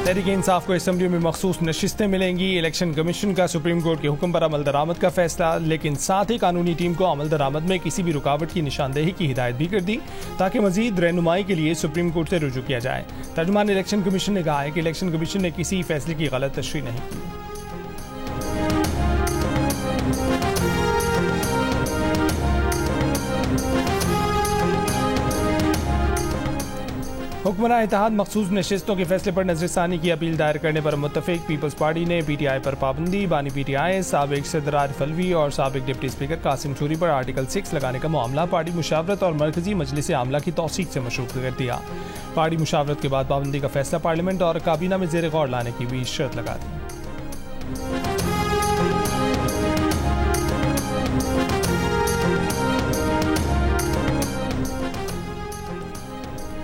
तहरीक इंसाफ को असम्बली में मखसूस नशिस्तें मिलेंगी। इलेक्शन कमीशन का सुप्रीम कोर्ट के हुक्म पर अमल दरामद का फैसला, लेकिन साथ ही कानूनी टीम को अमल दरामद में किसी भी रुकावट की निशानदेही की हिदायत भी कर दी ताकि मजीद रहनुमाई के लिए सुप्रीम कोर्ट से रुजू किया जाए। तर्जुमान इलेक्शन कमीशन ने कहा है कि इलेक्शन कमीशन ने किसी फैसले की गलत तशरीह नहीं की। हुक्मरान इत्तेहाद मखसूस नशिस्तों के फैसले पर नजरसानी की अपील दायर करने पर मुत्तफिक। पीपल्स पार्टी ने PTI पर पाबंदी, बानी PTI साबिक सदर आरिफ अलवी और साबिक डिप्टी स्पीकर कासिम शूरी पर आर्टिकल 6 लगाने का मामला पार्टी मुशावरत और मरकजी मजलिस आमला की तौसीक से मशरूक कर दिया। पार्टी मुशावरत के बाद पाबंदी का फैसला पार्लियामेंट और काबीना में जेर गौर लाने की भी शर्त लगा दी।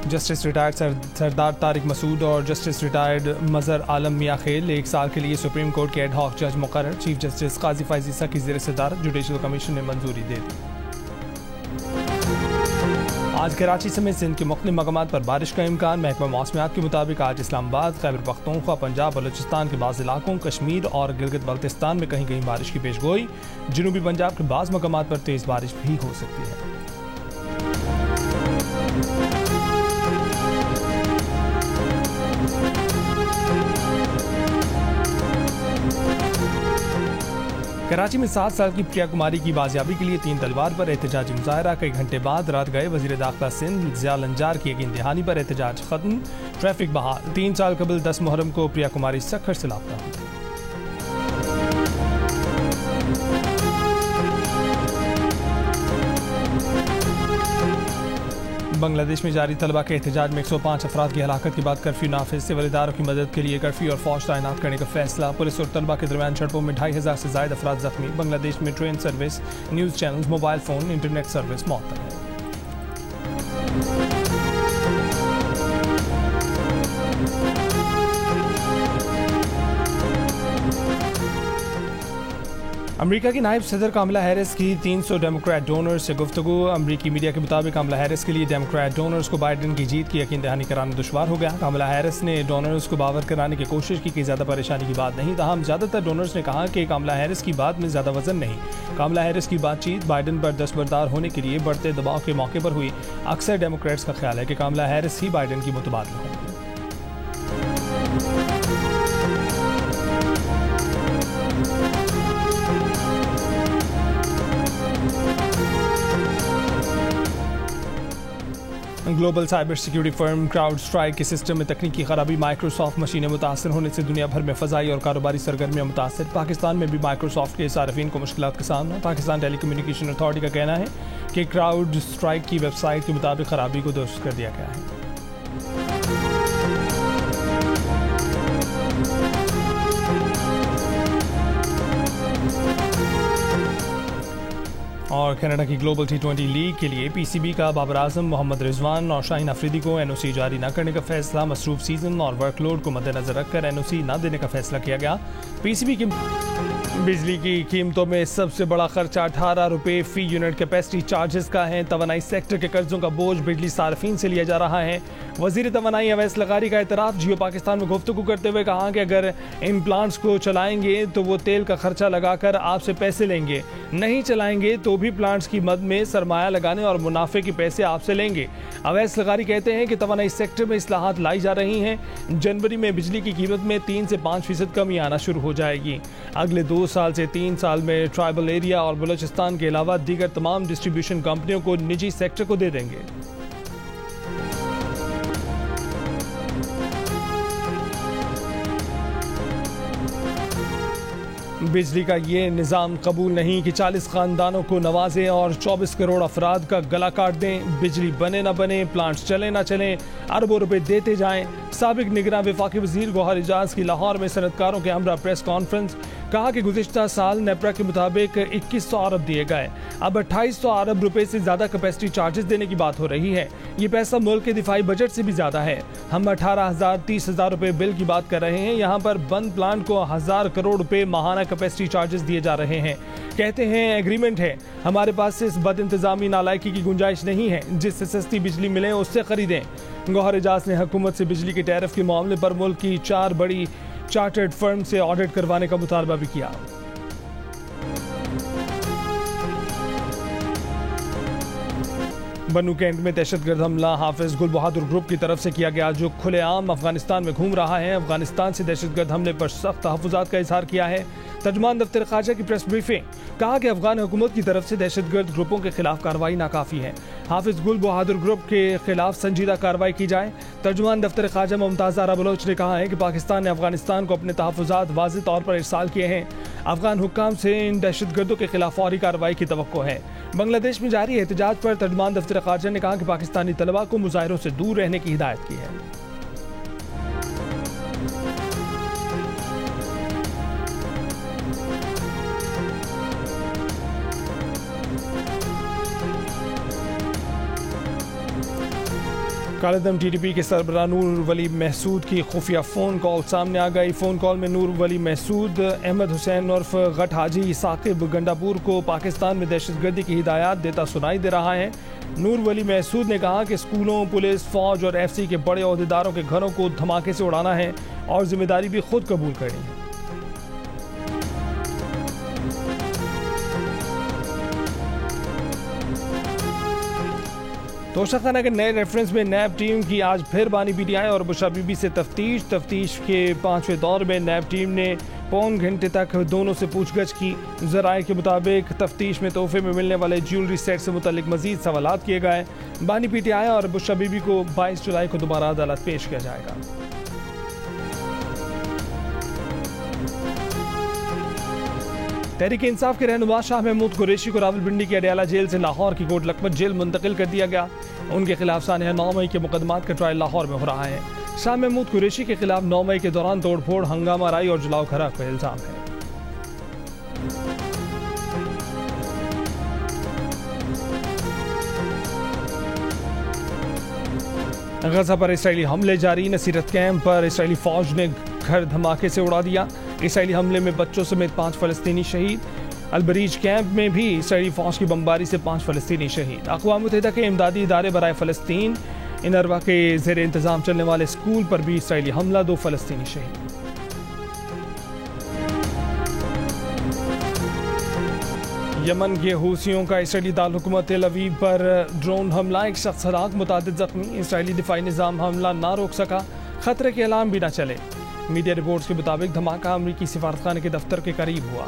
जस्टिस रिटायर्ड सरदार तारिक मसूद और जस्टिस रिटायर्ड मजहर आलम मियां खेल 1 साल के लिए सुप्रीम कोर्ट के एड हॉक जज मुकर्रर। चीफ जस्टिस काजी फैज़ ईसा की ज़ेर सदारत जुडिशल कमीशन ने मंजूरी दे दी। आज कराची समेत सिंध के मुख्तलिफ मकामात पर बारिश का इम्कान। महकमा मौसमियात के मुताबिक आज इस्लामाबाद, खैबर पख्तूनख्वा, पंजाब, बलूचिस्तान के बाज़ इलाकों, कश्मीर और गिलगित बल्तिस्तान में कहीं कहीं बारिश की पेशगोई। जनूबी पंजाब के बाज़ मकामात पर तेज़ बारिश भी हो सकती है। कराची में 7 साल की प्रिया कुमारी की बाजियाबी के लिए 3 तलवार पर एहतजाजी मुजाहरा। कई घंटे बाद रात गए वज़ीर दाखिला सिंध ज़िया लंजार की यकीन दहानी पर एहतजाज खत्म, ट्रैफिक बहाल। 3 साल कबल 10 मुहर्रम को प्रिया कुमारी सक्खर से लापता हुई। बांग्लादेश में जारी तलबा के एहतजाज में 105 अफराद की हलाकत के बाद कर्फ्यू नाफिज। सिविलदारों की मदद के लिए कर्फ्यू और फौज तैनात करने का फैसला। पुलिस और तलबा के दरमियान झड़पों में 2500 से ज्यादा अफराद जख्मी। बांग्लादेश में train service, news channels, mobile phone, internet service मअतल है। अमेरिका की नायब सदर कमला हैरिस की 300 डेमोक्रेट डोनर्स से गुफ्तगू। अमेरिकी मीडिया के मुताबिक कमला हैरिस के लिए डेमोक्रेट डोनर्स को बाइडेन की जीत की यकीन दहानी कराना दुश्वार हो गया। कमला हैरिस ने डोनर्स को बावर कराने की कोशिश की कि ज़्यादा परेशानी की बात नहीं। ताहम ज़्यादातर डोनर्स ने कहा कि कमला हैरिस की बात में ज़्यादा वजन नहीं। कमला हैरिस की बातचीत बाइडेन पर दस्तबरदार होने के लिए बढ़ते दबाव के मौके पर हुई। अक्सर डेमोक्रेट्स का ख्याल है कि कमला हैरिस ही बाइडेन की मुतबादल होंगी। Global cyber security firm crowd strike के सिस्टम में तकनीकी खराबी। माइक्रोसॉफ्ट मशीनें मुतासर होने से दुनिया भर में फ़ज़ाई और कारोबारी सरगर्मियाँ मुतासर। पाकिस्तान में भी माइक्रोसॉफ्ट के सार्फिन को मुश्किलात का सामना। पाकिस्तान टेलीकम्युनिकेशन अथॉरिटी का कहना है कि क्राउड स्ट्राइक की वेबसाइट के मुताबिक खराबी को दुरुस्त कर दिया गया है। और कनाडा की ग्लोबल T20 लीग के लिए PCB का बाबर आजम, मोहम्मद रिजवान और शाहीन अफरीदी को NOC जारी न करने का फैसला। मसरूफ सीजन और वर्कलोड को मद्देनजर रखकर NOC न देने का फैसला किया गया। PCB की बिजली की कीमतों में सबसे बड़ा खर्चा 18 रुपये फी यूनिट कैपेसिटी चार्जेस का है। तवानाई सेक्टर के कर्जों का बोझ बिजली सार्फिन से लिया जा रहा है। वजीर तवानाई अवैस लगारी का एतराफ़। जियो पाकिस्तान में गुफ्तगू करते हुए कहा कि अगर इन प्लांट्स को चलाएंगे तो वो तेल का खर्चा लगाकर आपसे पैसे लेंगे, नहीं चलाएंगे तो भी प्लांट्स की मद में सरमाया लगाने और मुनाफे के पैसे आपसे लेंगे। अवैस लगारी कहते हैं कि तवानाई सेक्टर में इस्लाहात लाई जा रही हैं। जनवरी में बिजली की कीमत में 3 से 5% कमी आना शुरू हो जाएगी। अगले 2 साल से 3 साल में ट्राइबल एरिया और बलूचिस्तान के अलावा दीगर तमाम डिस्ट्रीब्यूशन कंपनियों को निजी सेक्टर को दे देंगे। बिजली का ये निज़ाम कबूल नहीं कि 40 खानदानों को नवाजें और 24 करोड़ अफराद का गला काट दें। बिजली बने ना बने, प्लांट्स चले ना चलें, अरबों रुपए देते जाएं। साबिक निगरान वफाकी वजीर गौहर एजाज की लाहौर में सनतकारों के हमरा प्रेस कॉन्फ्रेंस। कहा कि गुज़िश्ता साल नेपरा के मुताबिक 2100 अरब दिए गए, अब 2800 अरब रुपए से ज़्यादा कैपेसिटी चार्जेस देने की बात हो रही है। ये पैसा मुल्क के दिफाई बजट से भी ज़्यादा है। हम 18,000-30,000 रुपए बिल की बात कर रहे हैं। यहाँ पर बंद प्लांट को 1000 करोड़ रुपए माहाना कैपेसिटी चार्जेस दिए जा रहे हैं। कहते हैं एग्रीमेंट है, हमारे पास से इस बद इंतजामी नालायकी की गुंजाइश नहीं है। जिससे सस्ती बिजली मिले उससे खरीदें। गौहर एजाज ने हुकूमत से बिजली के टैरिफ के मामले पर मुल्क की 4 बड़ी चार्टर्ड फर्म से ऑडिट करवाने का मुतालबा भी किया। बन्नू कैंट में दहशतगर्द हमला हाफिज गुल बहादुर ग्रुप की तरफ से किया गया, जो खुलेआम अफगानिस्तान में घूम रहा है। अफगानिस्तान से दहशतगर्द हमले पर सख्त तहफ़्फ़ुज़ात का इजहार किया है। तर्जुमान दफ्तर ख़ारजा की प्रेस ब्रीफिंग, कहा कि अफगान हुकूमत की तरफ से दहशतगर्द ग्रुपों के खिलाफ कार्रवाई नाकाफ़ी है। हाफिज गुल बहादुर ग्रुप के खिलाफ संजीदा कार्रवाई की जाए। तर्जुमान दफ्तर ख़ारजा मुमताज़ आरा बलोच ने कहा है कि पाकिस्तान ने अफगानिस्तान को अपने तहफ़्फ़ुज़ात वाज़ेह तौर पर इरसाल किए हैं। अफगान हुक्काम से इन दहशतगर्दों के खिलाफ फौरी कार्रवाई की तवक्को है। बांग्लादेश में जारी एहतजाज पर तर्जुमान दफ्तर ख़ारजा ने कहा कि पाकिस्तानी तलबा को मुजाहिरों से दूर रहने की हिदायत की है। कालेदम TTP के सरबराह नूर वली महसूद की खुफिया फ़ोन कॉल सामने आ गई। फ़ोन कॉल में नूर वली महसूद अहमद हुसैन उर्फ गट हाजी साकिब गंडापुर को पाकिस्तान में दहशतगर्दी की हिदायत देता सुनाई दे रहा है। नूर वली महसूद ने कहा कि स्कूलों, पुलिस, फौज और FC के बड़े ओहदेदारों के घरों को धमाके से उड़ाना है और जिम्मेदारी भी खुद कबूल करनी है। तोशाखाना के नए रेफरेंस में नैब टीम की आज फिर बानी PTI और बुशरा बीबी से तफ्तीश के 5वें दौर में नैब टीम ने पौन घंटे तक दोनों से पूछगछ की। ज़राए के मुताबिक तफ्तीश में तोहफे में मिलने वाले ज्वेलरी सेट से मुतल्लिक मजीद सवालात किए गए। बानी PTI और बुशरा बीबी को 22 जुलाई को दोबारा अदालत पेश किया जाएगा। तहरीक इंसाफ के रहनुमा शाह महमूद कुरैशी को रावलपिंडी की अडयाला जेल से लाहौर की कोट लखपत जेल मुंतकिल कर दिया गया। उनके खिलाफ सानहा 9 मई के मुकदमात का ट्रायल लाहौर में हो रहा है। शाह महमूद कुरैशी के खिलाफ 9 मई के दौरान तोड़फोड़, हंगामा राई और जलाओ खराब का इल्जाम है। गजा पर इसराइली हमले जारी। नसीरत कैंप पर इसराइली फौज ने घर धमाके से उड़ा दिया। इसराइली हमले में बच्चों समेत 5 फलस्तीनी शहीद। अलबरीज कैंप में भी इसराइली फौज की बमबारी से 5 फलस्तीनी शहीद। अक़वाम मुत्तहिदा के इमदादी इदारे बराए फ़लस्तीन इनरवा के ज़ेर इंतज़ाम चलने वाले स्कूल पर भी इसराइली हमला, 2 फलस्तीनी शहीद। यमन के हूसियों का इसराइली दारकूमत तेल अवीव पर ड्रोन हमला, 1 शख्स हलाक, मुतादिद ज़ख्मी। इसराइली दिफाई निज़ाम हमला ना रोक सका, खतरे के अलार्म भी न चले। मीडिया रिपोर्ट्स के मुताबिक धमाका अमरीकी सिफारतखाने के दफ्तर के करीब हुआ।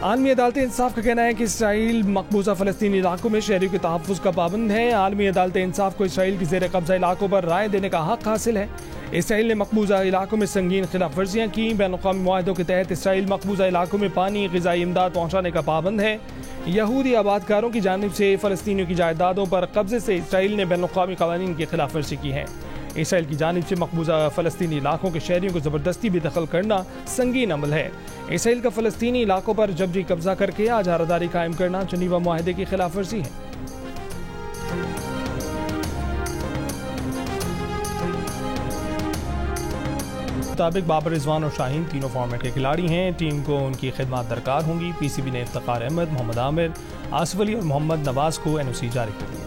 आलमी अदालत इंसाफ का कहना है कि इसराइल मकबूजा फ़लस्तीनी इलाकों में शहरियों के तहफ़्फ़ुज़ का पाबंद है। आलमी अदालत इंसाफ को इसराइल की ज़ेर कब्ज़ा इलाकों पर राय देने का हक़ हासिल है। इसराइल ने मकबूजा इलाकों में संगीन खिलाफ वर्जियाँ की। बैनुल-अक़वामी मुआहदों के तहत इसराइल मकबूजा इलाकों में पानी, ग़िज़ाई इमदाद पहुँचाने का पाबंद है। यहूदी आबादकारों की जानिब से फ़लस्तीनियों की जायदादों पर कब्जे से इसराइल ने बैनुल-अक़वामी क़वानीन की खिलाफ वर्जी की है। इसराइल की जानिब से मकबूजा फ़लस्तीनी इलाकों के शहरियों को ज़बरदस्ती भी दखल करना संगीन अमल है। इसराइल का फ़लस्तीनी इलाकों पर जबरी कब्जा करके आज़ादारी कायम करना जनीवा मुआहदे की खिलाफ वर्जी है। मुताबिक बाबर, रिजवान और शाहीन तीनों फॉर्मेट के खिलाड़ी हैं। टीम को उनकी खिदमत दरकार होंगी। PCB ने इफ्तिखार अहमद, मोहम्मद आमिर, आसिफ अली और मोहम्मद नवाज को NOC जारी कर दिया।